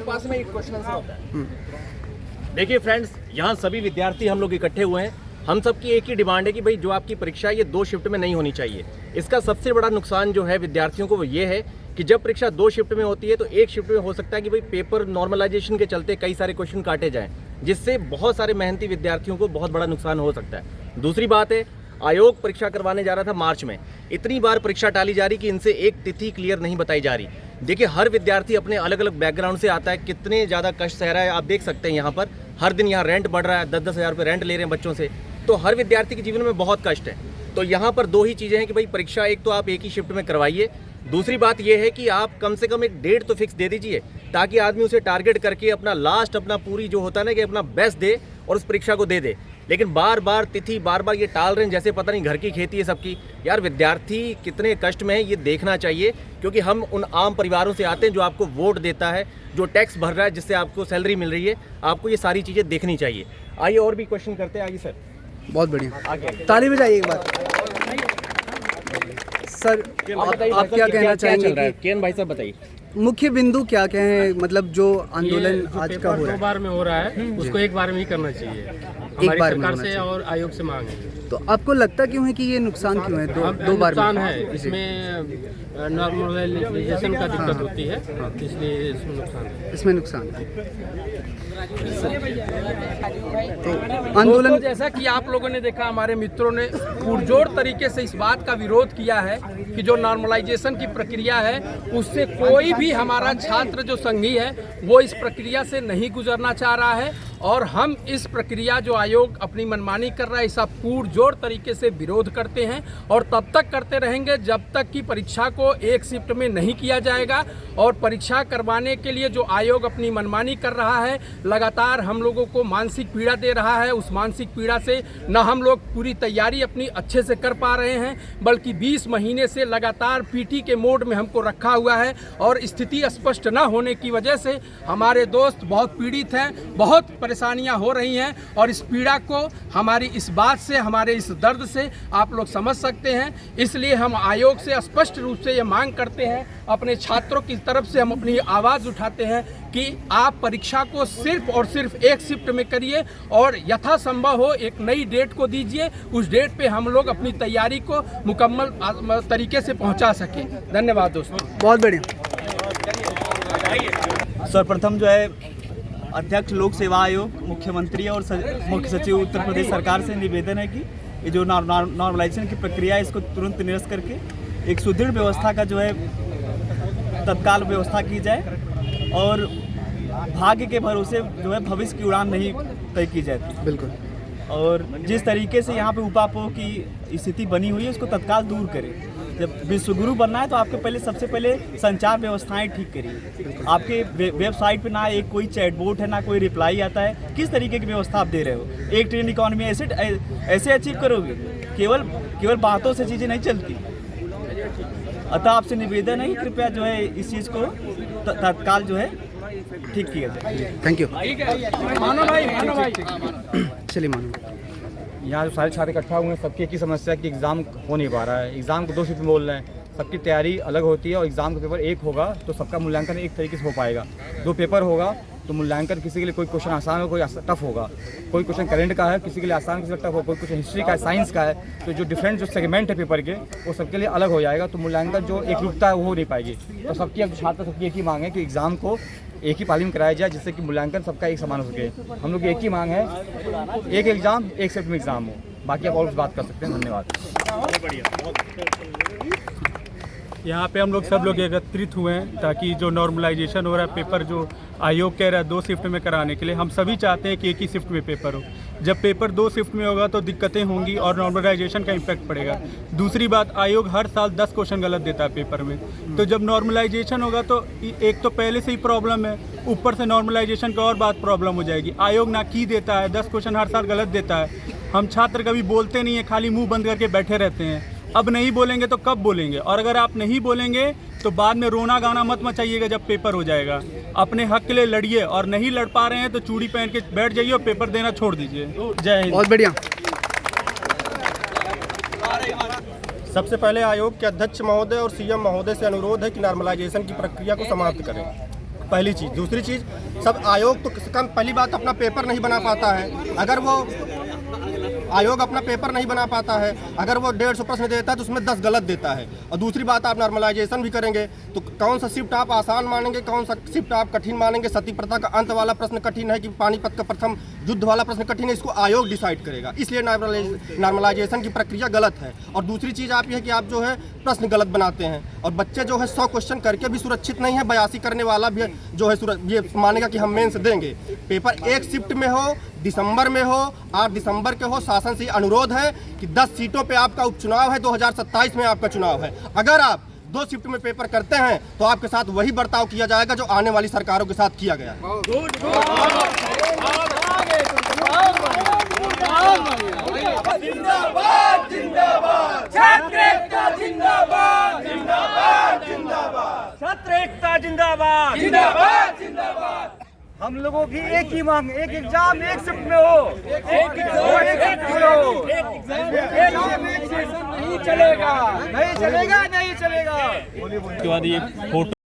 पास में एक question answer होता है। देखिए फ्रेंड्स, यहाँ सभी विद्यार्थी हम लोग इकट्ठे हुए हैं। हम सबकी एक ही डिमांड है कि भाई जो आपकी परीक्षा ये 2 शिफ्ट में नहीं होनी चाहिए। इसका सबसे बड़ा नुकसान जो है विद्यार्थियों को वो ये है कि जब परीक्षा 2 शिफ्ट में होती है तो एक शिफ्ट में हो सकता है कि भाई पेपर नॉर्मलाइजेशन के चलते कई सारे क्वेश्चन काटे जाएं, जिससे बहुत सारे मेहनती विद्यार्थियों को बहुत बड़ा नुकसान हो सकता है। दूसरी बात है, आयोग परीक्षा करवाने जा रहा था मार्च में, इतनी बार परीक्षा टाली जा रही कि इनसे एक तिथि क्लियर नहीं बताई जा रही। देखिए हर विद्यार्थी अपने अलग अलग बैकग्राउंड से आता है, कितने ज़्यादा कष्ट सह रहा है आप देख सकते हैं। यहाँ पर हर दिन यहाँ रेंट बढ़ रहा है, 10-10 हज़ार रुपये रेंट ले रहे हैं बच्चों से, तो हर विद्यार्थी के जीवन में बहुत कष्ट है। तो यहाँ पर 2 ही चीज़ें हैं कि भाई परीक्षा एक तो आप एक ही शिफ्ट में करवाइए, दूसरी बात यह है कि आप कम से कम एक डेट तो फिक्स दे दीजिए ताकि आदमी उसे टारगेट करके अपना लास्ट अपना पूरी जो होता है ना कि अपना बेस्ट दे और उस परीक्षा को दे दे। लेकिन बार बार तिथि बार बार ये टाल रहे हैं जैसे पता नहीं घर की खेती है सबकी। यार विद्यार्थी कितने कष्ट में है ये देखना चाहिए, क्योंकि हम उन आम परिवारों से आते हैं जो आपको वोट देता है, जो टैक्स भर रहा है, जिससे आपको सैलरी मिल रही है। आपको ये सारी चीज़ें देखनी चाहिए। आइए और भी क्वेश्चन करते हैं। आइए सर। बहुत बढ़िया, ताली बजाइए एक बार। सर आप क्या कहना चाहेंगे? केन भाई साहब बताइए, मुख्य बिंदु क्या कहें, मतलब जो आंदोलन आज का हो रहा 2 बार में हो रहा है उसको एक बार में ही करना चाहिए। हमारी बार में सरकार होना से चाहिए। और आयोग से मांग है। तो आपको लगता क्यों है कि ये नुकसान क्यों है? दो बार नुकसान में है, इसमें नॉर्मलाइजेशन का दिक्कत होती है, इसलिए इसमें नुकसान है। इसमें नुकसान तो दोस्तों, आंदोलन जैसा कि आप लोगों ने देखा, हमारे मित्रों ने पुरजोर तरीके से इस बात का विरोध किया है कि जो नॉर्मलाइजेशन की प्रक्रिया है उससे कोई भी हमारा छात्र जो संघी है वो इस प्रक्रिया से नहीं गुजरना चाह रहा है। और हम इस प्रक्रिया जो आयोग अपनी मनमानी कर रहा है इसका पुरजोर तरीके से विरोध करते हैं और तब तक करते रहेंगे जब तक कि परीक्षा को एक शिफ्ट में नहीं किया जाएगा। और परीक्षा करवाने के लिए जो आयोग अपनी मनमानी कर रहा है, लगातार हम लोगों को मानसिक पीड़ा दे रहा है। उस मानसिक पीड़ा से न हम लोग पूरी तैयारी अपनी अच्छे से कर पा रहे हैं, बल्कि 20 महीने से लगातार पीटी के मोड में हमको रखा हुआ है। और स्थिति स्पष्ट न होने की वजह से हमारे दोस्त बहुत पीड़ित हैं, बहुत परेशानियां हो रही हैं। और इस पीड़ा को हमारी इस बात से, हमारे इस दर्द से आप लोग समझ सकते हैं। इसलिए हम आयोग से स्पष्ट रूप से ये मांग करते हैं, अपने छात्रों की तरफ से हम अपनी आवाज़ उठाते हैं कि आप परीक्षा को सिर्फ और सिर्फ एक शिफ्ट में करिए और यथासंभव हो एक नई डेट को दीजिए। उस डेट पे हम लोग अपनी तैयारी को मुकम्मल तरीके से पहुंचा सकें। धन्यवाद दोस्तों। बहुत बढ़िया। सर्वप्रथम जो है अध्यक्ष लोक सेवा आयोग, मुख्यमंत्री और मुख्य सचिव उत्तर प्रदेश सरकार से निवेदन है कि ये जो नॉर्मलाइजेशन की प्रक्रिया है इसको तुरंत निरस्त करके एक सुदृढ़ व्यवस्था का जो है तत्काल व्यवस्था की जाए और भाग्य के भरोसे जो है भविष्य की उड़ान नहीं तय की जाती। बिल्कुल। और जिस तरीके से यहाँ पे उपापो की स्थिति बनी हुई है उसको तत्काल दूर करें। जब विश्वगुरु बनना है तो आपके पहले सबसे पहले संचार व्यवस्थाएं ठीक करिए। आपके वेबसाइट पे ना एक कोई चैटबॉट है, ना कोई रिप्लाई आता है। किस तरीके की व्यवस्था आप दे रहे हो? एक ट्रेन इकोनॉमी ऐसे अचीव करोगे? केवल बातों से चीज़ें नहीं चलती। अतः आपसे निवेदन है कि कृपया जो है इस चीज़ को तत्काल जो है ठीक किया जाए। Thank you. मानो भाई। चलिए मानो। यहाँ जो सारे छात्र इकट्ठा हुए हैं सबकी एक ही समस्या है कि एग्ज़ाम हो नहीं पा रहा है। एग्ज़ाम को 2 शिफ्ट में बोल रहे हैं, सबकी तैयारी अलग होती है और एग्ज़ाम का पेपर एक होगा तो सबका मूल्यांकन एक तरीके से हो पाएगा। 2 पेपर होगा तो मूल्यांकन किसी के लिए कोई क्वेश्चन आसान हो, कोई टफ होगा। कोई क्वेश्चन करंट का है, किसी के लिए आसान, किसी के लिए टफ हो, कोई क्वेश्चन हिस्ट्री का है, साइंस का है। तो जो डिफरेंट जो सेगमेंट है पेपर के वो सबके लिए अलग हो जाएगा, तो मूल्यांकन जो एक रूपता है वो हो नहीं पाएगी। तो सबकी अब छात्र सबकी एक ही मांग है कि एग्ज़ाम को एक ही पाली में कराया जाए जिससे कि मूल्यांकन सबका एक समान हो सके। हम लोग की एक ही मांग है, एक एग्ज़ाम एक शिफ्ट में एग्ज़ाम हो। बाकी आप और बात कर सकते हैं। धन्यवाद। यहाँ पे हम लोग सब लोग एकत्रित हुए हैं ताकि जो नॉर्मलाइजेशन हो रहा है पेपर जो आयोग कह रहा है 2 शिफ्ट में कराने के लिए, हम सभी चाहते हैं कि एक ही शिफ्ट में पेपर हो। जब पेपर 2 शिफ्ट में होगा तो दिक्कतें होंगी और नॉर्मलाइजेशन का इम्पैक्ट पड़ेगा। दूसरी बात, आयोग हर साल 10 क्वेश्चन गलत देता है पेपर में। तो जब नॉर्मलाइजेशन होगा तो एक तो पहले से ही प्रॉब्लम है, ऊपर से नॉर्मलाइजेशन का और बात प्रॉब्लम हो जाएगी। आयोग ना की देता है, 10 क्वेश्चन हर साल गलत देता है। हम छात्र कभी बोलते नहीं है, खाली मुँह बंद करके बैठे रहते हैं। अब नहीं बोलेंगे तो कब बोलेंगे? और अगर आप नहीं बोलेंगे तो बाद में रोना गाना मत मचाइएगा जब पेपर हो जाएगा। अपने हक के लिए लड़िए और नहीं लड़ पा रहे हैं तो चूड़ी पहन के बैठ जाइए और पेपर देना छोड़ दीजिए। जय हिंद। बहुत बढ़िया। सबसे पहले आयोग के अध्यक्ष महोदय और सीएम महोदय से अनुरोध है कि नॉर्मलाइजेशन की प्रक्रिया को समाप्त करें। पहली चीज़। दूसरी चीज़, सब आयोग तो कम पहली बात अपना पेपर नहीं बना पाता है। अगर वो आयोग अपना पेपर नहीं बना पाता है, अगर वो 150 प्रश्न देता है तो उसमें 10 गलत देता है। और दूसरी बात, आप नॉर्मलाइजेशन भी करेंगे तो कौन सा शिफ्ट आप आसान मानेंगे, कौन सा शिफ्ट आप कठिन मानेंगे। सती प्रथा का अंत वाला प्रश्न कठिन है कि पानीपत का प्रथम युद्ध वाला प्रश्न कठिन है, इसको आयोग डिसाइड करेगा। इसलिए नॉर्मलाइजेशन की प्रक्रिया गलत है। और दूसरी चीज़ आप ये है कि आप जो है प्रश्न गलत बनाते हैं और बच्चे जो है 100 क्वेश्चन करके भी सुरक्षित नहीं है। 82 करने वाला भी जो है ये मानेगा कि हम मेंस देंगे। पेपर एक शिफ्ट में हो, दिसंबर में हो, 8 दिसंबर के हो। शासन से अनुरोध है कि 10 सीटों पे आपका उपचुनाव है, 2027 में आपका चुनाव है। अगर आप 2 शिफ्ट में पेपर करते हैं तो आपके साथ वही बर्ताव किया जाएगा जो आने वाली सरकारों के साथ किया गया। जिंदाबाद जिंदाबाद छात्र एकता जिंदाबाद जिंदाबाद जिंदाबाद छात्र एकता जिंदाबाद जिंदाबाद जिंदाबाद। हम लोगों की एक ही मांग, एक एग्जाम एक शिफ्ट में हो, एक एग्जाम नहीं चलेगा, नहीं चलेगा, नहीं चलेगा। उसके बाद ये फोटो